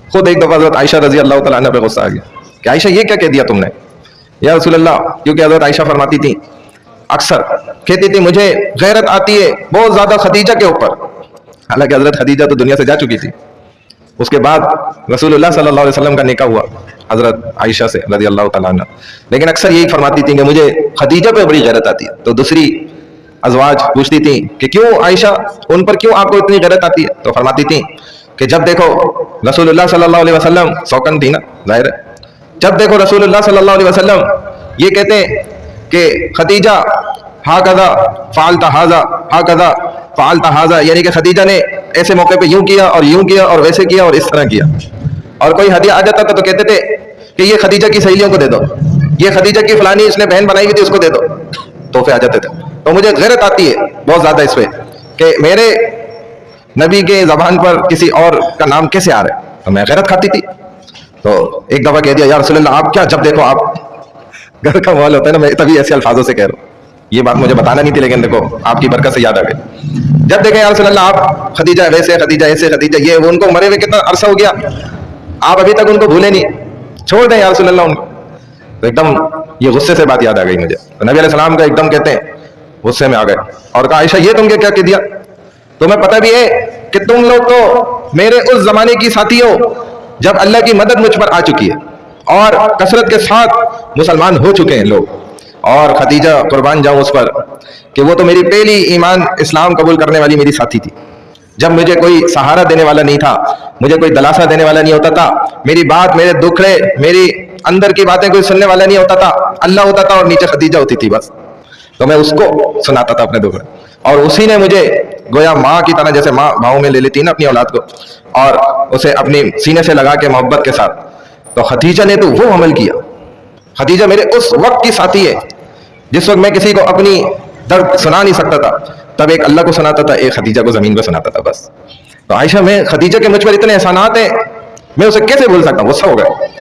खुद एक दफ़ा हज़रत आयशा रजी अल्लाह तआला अन्हा पे गुस्सा आ गया कि आयशा ये क्या कह दिया तुमने या रसूल अल्लाह, क्योंकि हज़रत आयशा फरमाती थी, अक्सर कहती थी मुझे गैरत आती है बहुत ज़्यादा खदीजा के ऊपर। हालांकि हज़रत खदीजा तो दुनिया से जा चुकी थी। उसके बाद रसूलुल्लाह सल्लल्लाहु अलैहि वसल्लम का निकाह हुआ हज़रत आयशा से रज़ी अल्लाह तआला अन्हा, लेकिन अक्सर यही फरमाती थी कि मुझे खदीजा पे बड़ी गैरत आती है। तो दूसरी अज़वाज पूछती थी कि क्यों आयशा, उन पर क्यों आपको इतनी गैरत आती है? तो फरमाती थी कि जब देखो रसूलुल्लाह सल्लल्लाहु अलैहि वसल्लम, सौकन थी ना ज़ाहिर है, जब देखो रसूलुल्लाह सल्लल्लाहु अलैहि वसल्लम ये कहते कि खदीजा हा कदा फालता हाजा, हा कदा फालता हाजा, यानी कि खदीजा ने ऐसे मौके पे यूं किया और यूं किया और वैसे किया और इस तरह किया। और कोई हदिया आ जाता था तो कहते थे कि ये खदीजा की सहेलियों को दे दो, ये खदीजा की फलानी इसने बहन बनाई हुई थी उसको दे दो, तोहफे आ जाते थे। तो मुझे गैरत आती है बहुत ज़्यादा इस पर कि मेरे नबी के ज़बान पर किसी और का नाम कैसे आ रहा है, तो मैं गैरत खाती थी। तो एक दफ़ा कह दिया, या रसूलल्लाह आप क्या, जब देखो आप, घर का माहौल होता है ना, मैं तभी ऐसे अल्फाजों से कह रहा हूँ, ये बात मुझे बताना नहीं थी लेकिन देखो आपकी बरकत से याद आ गई। जब देखें या रसूलल्लाह आप खदीजा वैसे, खदीजा ऐसे, खदीजा ये, वो उनको मरे हुए कितना अरसा हो गया, आप अभी तक उनको भूले नहीं, छोड़ दें या रसूलल्लाह उनको। तो एकदम ये गुस्से से बात याद आ गई मुझे। तो नबी अलैहि सलाम का एकदम कहते हैं गुस्से में आ गए और कहा, आयशा ये तुमने क्या कह दिया? तुम्हें पता भी है कि तुम लोग तो मेरे उस जमाने की साथी हो जब अल्लाह की मदद मुझ पर आ चुकी है और कसरत के साथ मुसलमान हो चुके हैं लोग। और खदीजा कुर्बान जाऊं उस पर कि वो तो मेरी पहली ईमान इस्लाम कबूल करने वाली मेरी साथी थी। जब मुझे कोई सहारा देने वाला नहीं था, मुझे कोई दलासा देने वाला नहीं होता था, मेरी बात, मेरे दुखड़े, मेरी अंदर की बातें कोई सुनने वाला नहीं होता था, अल्लाह होता था और नीचे खदीजा होती थी बस। तो मैं उसको सुनाता था अपने दुखड़े, और उसी ने मुझे गोया माँ की तरह, जैसे माँ भाव में ले लेती ना अपनी औलाद को, और उसे अपनी सीने से लगा के मोहब्बत के साथ, तो खदीजा ने तो वो अमल किया। खदीजा मेरे उस वक्त की साथी है जिस वक्त मैं किसी को अपनी दर्द सुना नहीं सकता था, तब एक अल्लाह को सुनाता था, एक खदीजा को जमीन पर सुनाता था बस। तो आयशा, में खदीजा के मुझ पर इतने एहसानात हैं, मैं उसे कैसे भूल सकता हूँ? गुस्सा हो गया।